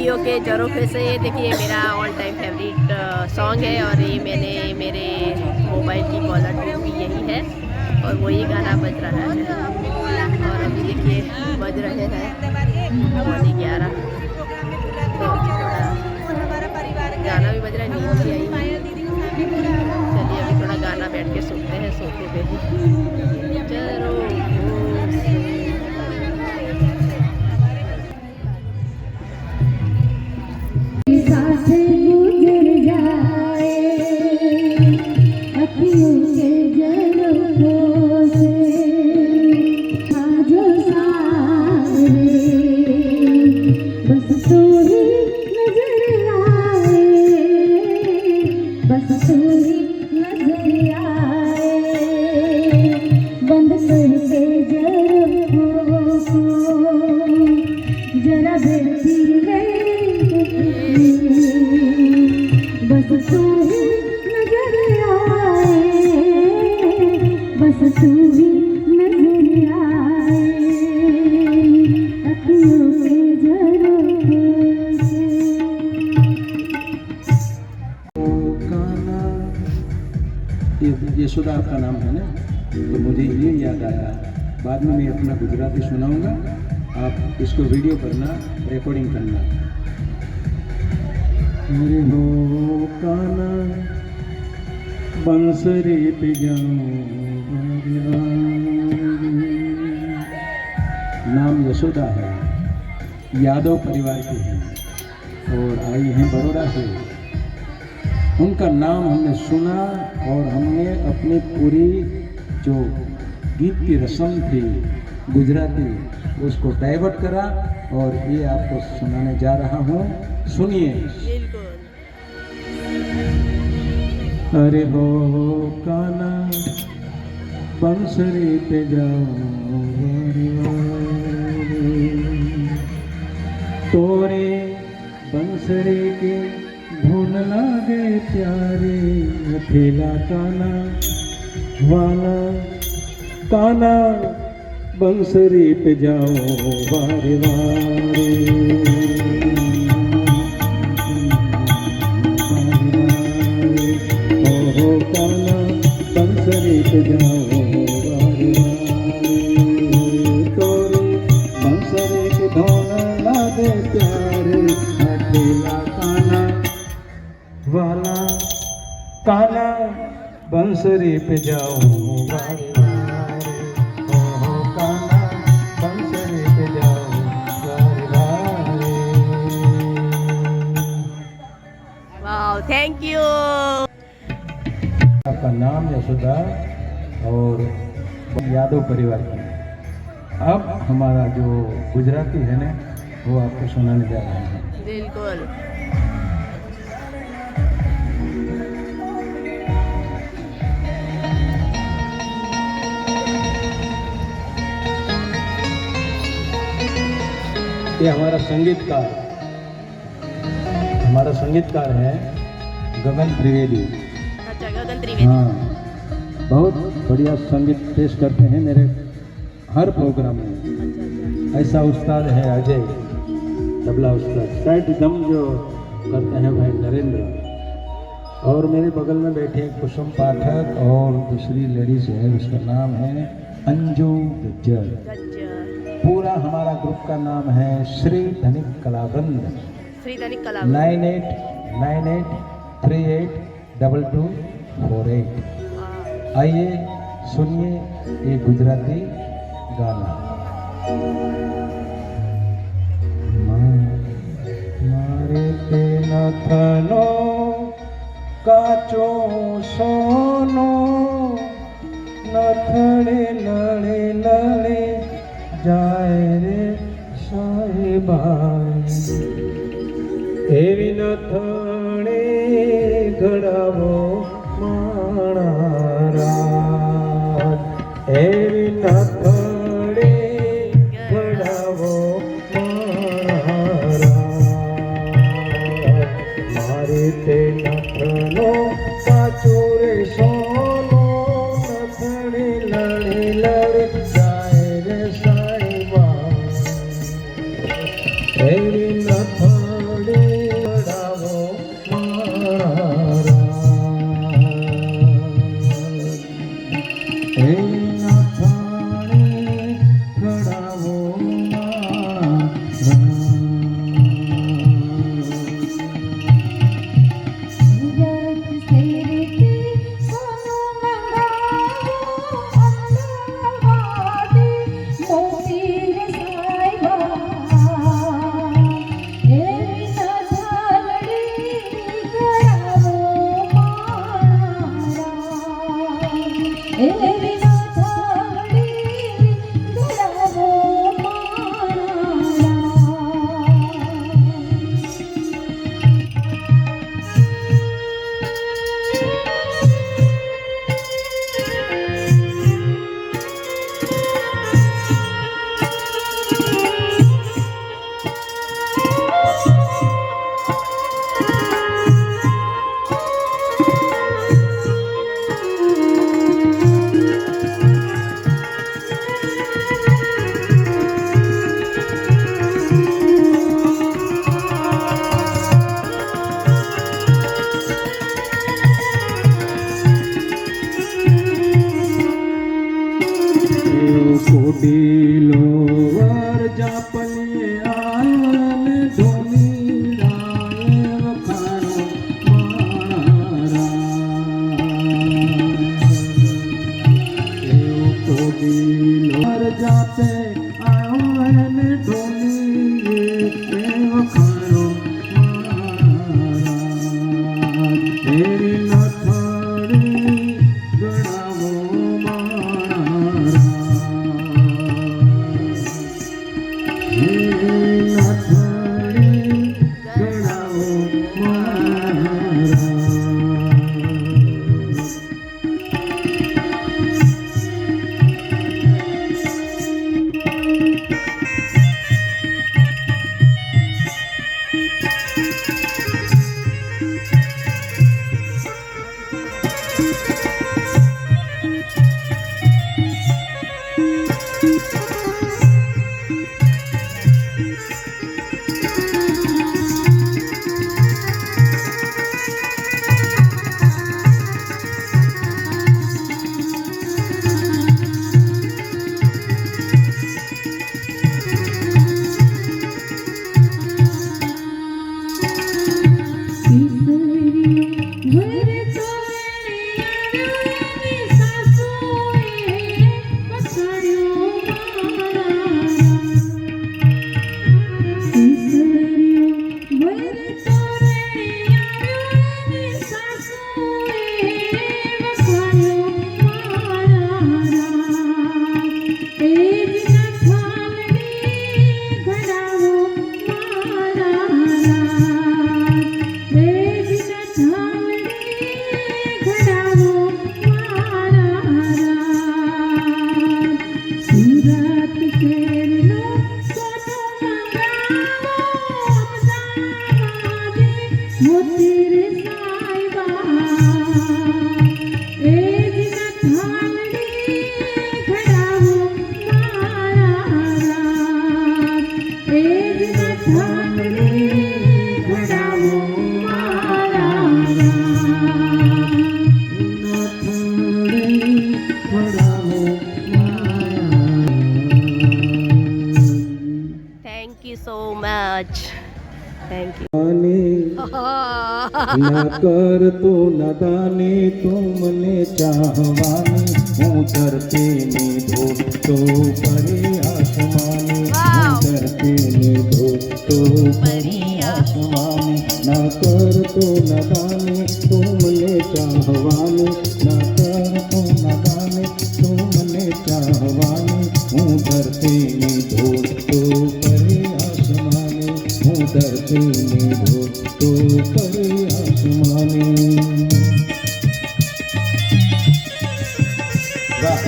Video के झरोखे से देखिए मेरा ऑल टाइम फेवरेट सॉन्ग है और ये मैंने मेरे मोबाइल की कॉलर ट्यून भी यही है और वही गाना बज रहा है। और अभी देखिए बज रहे हैं 11:15। गाना भी बज रहा है, नींद भी आई। चलिए अभी थोड़ा गाना बैठ के सुनते हैं सोफे पे ही। चलो यशोदा आपका नाम है ना, तो मुझे ये याद आया। बाद में मैं अपना गुजराती सुनाऊंगा, आप इसको वीडियो करना, रिकॉर्डिंग करना। मेरे हो काना बंसरी पे नाम यशोदा है, यादव परिवार के हैं और आई हैं बड़ौदा से। उनका नाम हमने सुना और हमने अपनी पूरी जो गीत की रस्म थी गुजराती उसको डाइवर्ट करा और ये आपको सुनाने जा रहा हूँ, सुनिए। अरे हो काना बंसरी पे जाओ तोरे बंसरी के धुन लागे प्यारे, अकेला काना वाला काना बंसरी पे जाओ वारे वारे। ओहो काना बंसरी पे जाओ वारे वारे, तोरे बंसरी के धुन लागे प्यारे, अकेला काना वाला काना बंसरी पे जाओ वारे वारे। ओहो काना बंसरी पे जाओ वारे वारे। Wow, thank you. आपका नाम यशोदा और यादव परिवार की। अब हमारा जो गुजराती है ना वो आपको सुनाने जा रहे हैं। बिल्कुल। ये हमारा संगीतकार है गगन त्रिवेदी। अच्छा, गगन त्रिवेदी। हाँ, बहुत बढ़िया संगीत पेश करते हैं मेरे हर प्रोग्राम में। अच्छा। ऐसा उस्ताद है अजय, तबला उस्ताद। साइड दम जो करते हैं भाई नरेंद्र। और मेरे बगल में बैठे कुसुम पाठक और दूसरी लेडीज है, उसका नाम है अंजू गज्जर। पूरा हमारा ग्रुप का नाम है श्री धनिक कलावृंद। श्री धनिक कलावृंद 9898382248। आइए सुनिए ये गुजराती गाना। मारे ते नथनो काचो सोनो, नथड़े लड़े लड़े जाए रे साहिबाई, एवी नथड़े घड़ावो माणारा, एवी नथड़े घड़ावो माणारा। मारे ते नथनो काचो रे सोनो, नथड़े लड़े लड़े जाए रे साहिबाई, एवी नथड़े મોતી રે સાયબા એ જ નથાલડી ઘડાવો મારા એ જ નથાલડી ઘડાવો મારા thank you so much. Thank you. ના કર તો નદાની તું મને ચાહવાની હું ધરતીની ધૂપ તો પરી આસમાની હું ધરતીની ધૂપ તો પરી આસમાની ના કર તો નદાની તું મને ચાહવાની ના કર તો નદાની તું મને ચાહવાની હું ધરતીની ધૂપ તો પરી આસમાની હું ધરતીની ધૂપ તો પરી આસમાની. વાહ.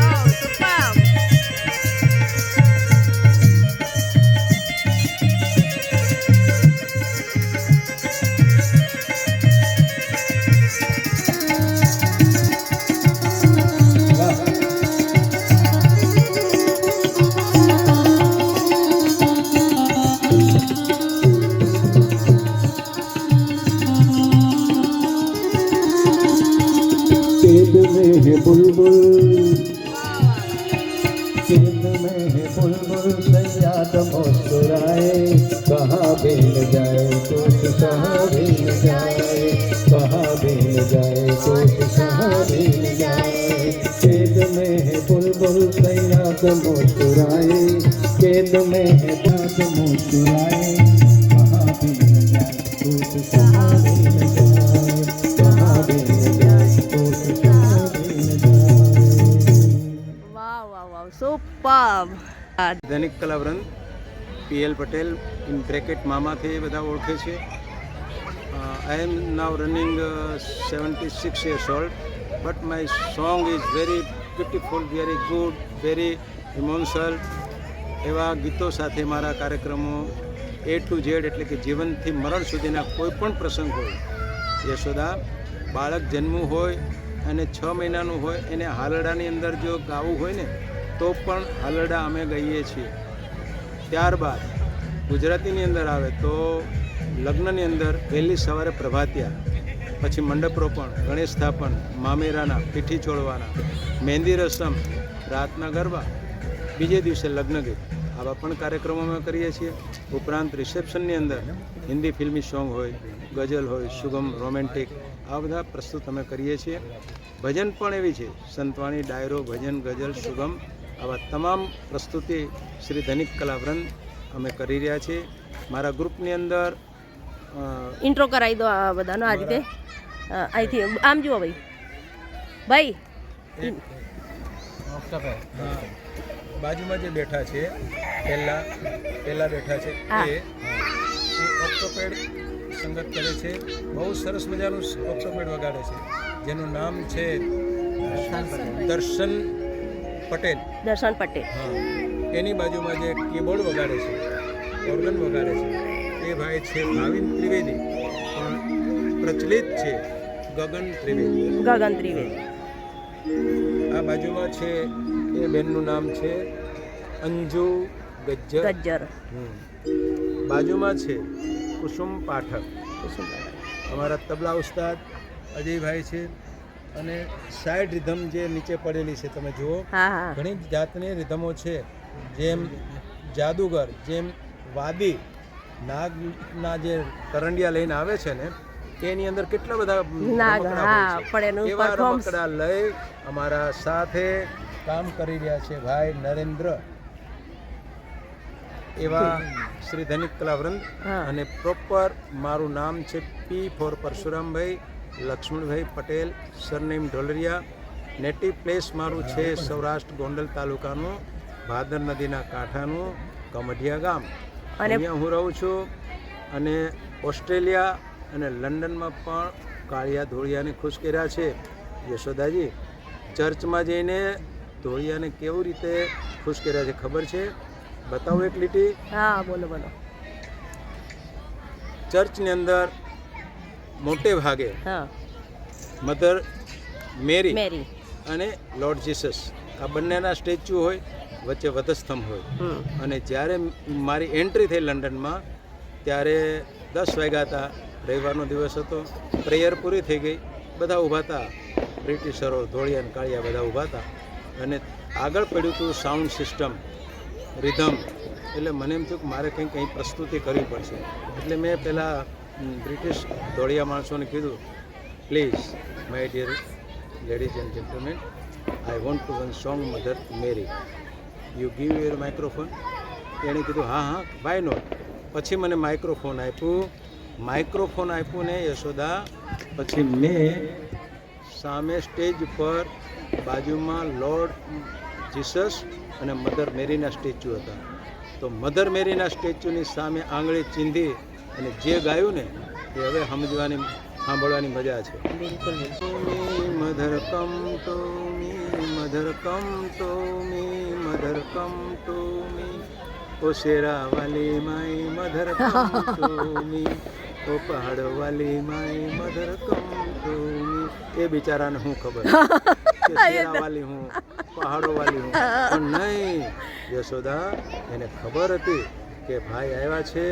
Oh, superb. વાહ. केद में है बुलबुल केद में है बुलबुल सयाद मुस्कुराए कहाँ बिन जाए कुछ कहाँ बिन जाए कहाँ बिन जाए कुछ कहाँ बिन जाए केद में है बुलबुल सयाद मुस्कुराए केद में है याद मुस्कुराए कहाँ बिन जाए कुछ कहाँ बिन जाए कहाँ बिन जाए कुछ कहाँ बिन जाए. Wow, wow, wow. Superb. દૈનિક કલાવૃંદ PL પટેલ ઇન બ્રેકેટ મામાથી બધા ઓળખે છે. આઈ એમ નાવ running 76 years old but my song is very beautiful, very good, very emotional. એવા ગીતો સાથે મારા કાર્યક્રમો A to Z એટલે કે જીવનથી મરણ સુધીના કોઈ પણ પ્રસંગ હોય, યશોદા બાળક જન્મવું હોય અને 6 મહિનાનું હોય એને હાલરડાની અંદર જો ગાવું હોય ને તો પણ હાલરડા અમે ગાઈએ છીએ. ત્યારબાદ ગુજરાતીની અંદર આવે તો લગ્નની અંદર વહેલી સવારે પ્રભાતિયા, પછી મંડપરોપણ, ગણેશ સ્થાપન, મામેરાના પીઠી ચોળવાના, મહેંદી રસમ, રાતના ગરબા, બીજે દિવસે લગ્ન ગીત, આવા પણ કાર્યક્રમો અમે કરીએ છીએ. ઉપરાંત રિસેપ્શનની અંદર હિન્દી ફિલ્મી સોંગ હોય, ગઝલ હોય, સુગમ, રોમેન્ટિક, આ બધા પ્રસ્તુત અમે કરીએ છીએ. ભજન પણ એવી છે, સંતવાણી, ડાયરો, ભજન, ગઝલ, સુગમ, આવા તમામ પ્રસ્તુતિ શ્રી ધનિક કલાવૃંદ અમે કરી રહ્યા છીએ. મારા ગ્રુપની અંદર ઇન્ટ્રો કરાવી દો આ બધાનો આ રીતે. અહીંથી આમ જુઓ ભાઈ. ભાઈ બાજુમાં જે બેઠા છે પહેલા બેઠા છે હા. એ ઓક્ટોપેડ સંગત કરે છે. બહુ સરસ મજાનું ઓક્ટોપેડ વગાડે છે જેનું નામ છે દર્શન પટેલ. દર્શન પટેલ. હા, એની બાજુમાં જે કીબોર્ડ વગાડે છે, ઓર્ગન વગાડે છે, એ ભાઈ છે ભાવિન ત્રિવેદી, પણ પ્રચલિત છે ગગન ત્રિવેદી. ગગન ત્રિવેદી. આ બાજુમાં છે એ બેનનું નામ છે અંજુ ગજ્જર. ગજ્જર. બાજુમાં છે કુસુમ પાઠક. અમારા તબલા ઉસ્તાદ અજયભાઈ છે. અને સાઈડ રિધમ જે નીચે પડેલી છે તમે જુઓ, હા હા. ઘણી જાતની રિધમો છે, જેમ જાદુગર, જેમ વાદી, નાગના જે કરંડિયા લઈને આવે છે ને એની અંદર કેટલા બધા નાગ, રમકડા હા, હોય છે. પણ એનું એવા performance- રમકડા લઈ અમારા સાથે કામ કરી રહ્યા છે ભાઈ નરેન્દ્ર, એવા શ્રી ધનિક કલાવૃંદ. હા. અને પ્રોપર મારું નામ છે P for Parshurambhai Laxmanbhai Patel, surname Dholariya. Native place મારું છે સૌરાષ્ટ્ર ગોંડલ તાલુકાનું ભાદર નદીના કાંઠાનું કમઢિયા ગામ. અને અહીંયા હું રહું છું. અને ઓસ્ટ્રેલિયા અને લંડનમાં પણ કાળિયા ધોળિયાને ખુશ કર્યા છે. યશોદાજી ચર્ચમાં જઈને ધોળિયાને કેવી રીતે ખુશ કર્યા છે ખબર છે? બતાવો એક લીટી. હા, બોલો બોલો. ચર્ચની અંદર મોટે ભાગે હા મધર મેરી મેરી અને લોર્ડ જીસસ આ બંનેના સ્ટેચ્યુ હોય, વચ્ચે વધસ્તંભ હોય. અને જ્યારે મારી એન્ટ્રી થઈ લંડનમાં ત્યારે 10 વાગ્યા હતા, રવિવારનો દિવસ હતો, પ્રેયર પૂરી થઈ ગઈ, બધા ઊભા હતા, બ્રિટિશરો ધોળિયા અને કાળિયા બધા ઊભા હતા. અને આગળ પડ્યું હતું સાઉન્ડ સિસ્ટમ, રિધમ. એટલે મને એમ થયું કે મારે કંઈ પ્રસ્તુતિ કરવી પડશે. એટલે મેં પહેલાં બ્રિટિશ ધોળિયા માણસોને કીધું, please my dear ladies and gentleman, I want to one song mother Mary, you give your microphone. એણે કીધું હા હા વાય નોટ. પછી મને માઇક્રોફોન આપ્યું ને યશોદા. પછી મેં સામે સ્ટેજ પર બાજુમાં લોર્ડ જીસસ અને મધર મેરીના સ્ટેચ્યુ હતા. તો મધર મેરીના સ્ટેચ્યુની સામે આંગળી ચીંધી અને જે ગાયું ને એ હવે સાંભળવાની મજા છે. બિલકુલ mother come to me, mother come to me, mother come to me, ઓ Sherawali Mai mother come to me, ઓ પહાડ વાલી માઈ મધર કમ ટુ મી. એ બિચારાને શું ખબર કે શેરા વાલી હું, પહાડો વાલી હું. પણ નહીં, યશોદા એને ખબર હતી કે ભાઈ આવ્યા છે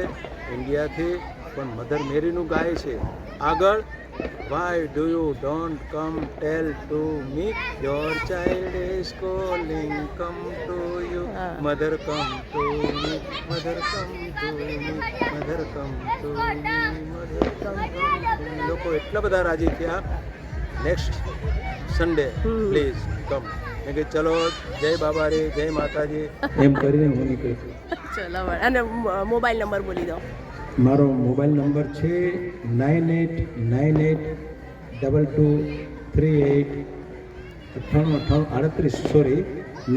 ઇન્ડિયાથી, પણ મધર મેરીનું ગાય છે. આગળ why do you don't come tell to me, your child is calling come to you, mother come to me, mother come to me, mother come to me, mother come to me. લોકો એટલા બધા રાજી થયા, next Sunday please come. મેં કે ચલો જય બાબા રે, જય માતાજી એમ કરીને હું નીકળી. ચલો અને મોબાઈલ નંબર બોલી દો. મારો મોબાઈલ નંબર છે 98982238 સોરી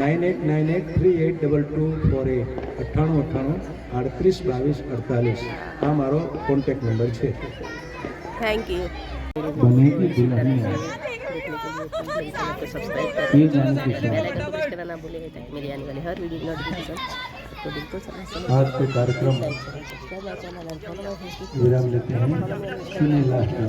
9898382248 9898382248. આ મારો કોન્ટેક્ટ નંબર છે. Thank you. બનેગી દુલ્હનિયા तो सब्सक्राइब करें, ये जानने की बेल आइकन को प्रेस करना ना भूलिएगा ताकि मेरी आने वाली हर वीडियो की नोटिफिकेशन आपको बिल्कुल समय से आज के कार्यक्रम लाइक करें, सब्सक्राइब चैनल और फॉलो विराम लेते हैं. सुनिए लास्ट में